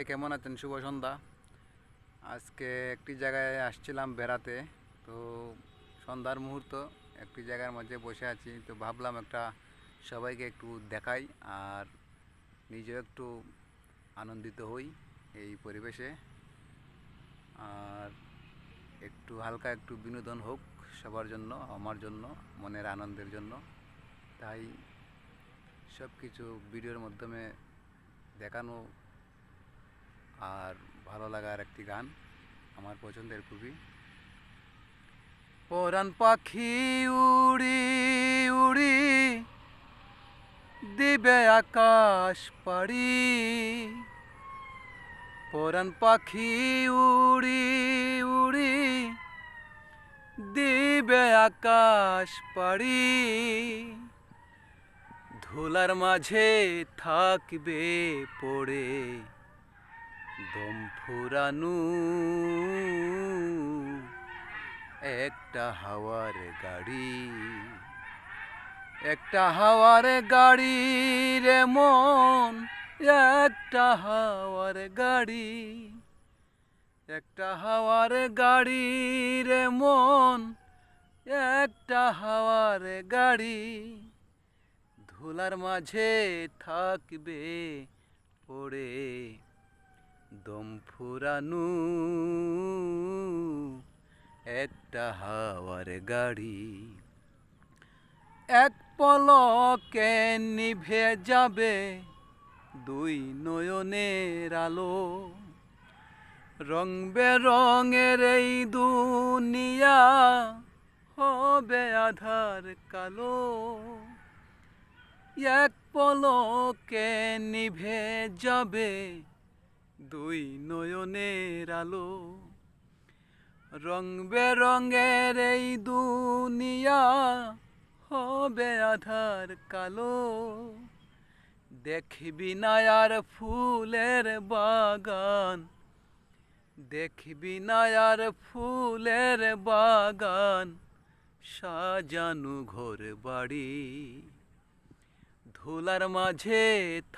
কেমন আছেন? শুভ সন্ধ্যা। আজকে একটি জায়গায় আসছিলাম বেড়াতে। তো সন্ধ্যার মুহূর্ত, একটি জায়গার মধ্যে বসে আছি, তো ভাবলাম একটা সবাইকে একটু দেখাই আর নিজেও একটু আনন্দিত হই এই পরিবেশে, আর একটু হালকা একটু বিনোদন হোক সবার জন্য, আমার জন্য, মনের আনন্দের জন্য। তাই সব কিছু ভিডিওর মাধ্যমে দেখানো আর ভালো লাগার একটি গান, আমার পছন্দের খুবই। পরাণ পাখি উড়ি উড়ি দিবে আকাশ পাড়ি, পরাণ পাখি উড়ি উড়ি দিবে আকাশ পাড়ি, ধুলার মাঝে থাকবে পড়ে দম ফুরানু একটা হাওয়ার গাড়ি, একটা হাওয়ার গাড়ি রে মন, একটা হাওয়ার গাড়ি, একটা হাওয়ার গাড়ি রে মন, একটা হাওয়ার গাড়ি, ধুলার মাঝে থাকবে পড়ে দম ফুরানু একটা হাওয়ার গাড়ি। এক পলকে নিভে যাবে দুই নয়নের আলো, রং বেরঙের এই দুনিয়া হবে আধার কালো, এক পলকে নিভে যাবে দুই নয়নের আলো, রং বেরঙের এই দুনিয়া হবে আধার কালো, দেখবি না আর ফুলের বাগান, দেখবি না আর ফুলের বাগান, সাজানো ঘর বাড়ি, ধুলার মাঝে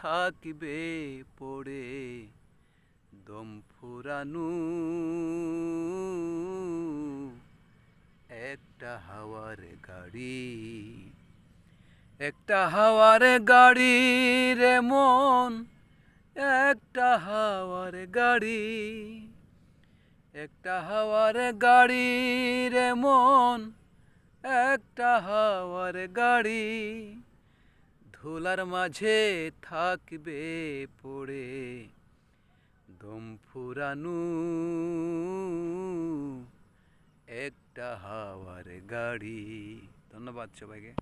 থাকবে পড়ে দম ফুরানু একটা হাওয়ার গাড়ি, একটা হাওয়ার গাড়ি রে মন, একটা হাওয়ার গাড়ি, একটা হাওয়ার গাড়ি রে মন, একটা হাওয়ার গাড়ি, ধুলার মাঝে থাকবে পড়ে দম ফুরানু একটা হাওয়ার গাড়ি। ধন্যবাদ সবাইকে।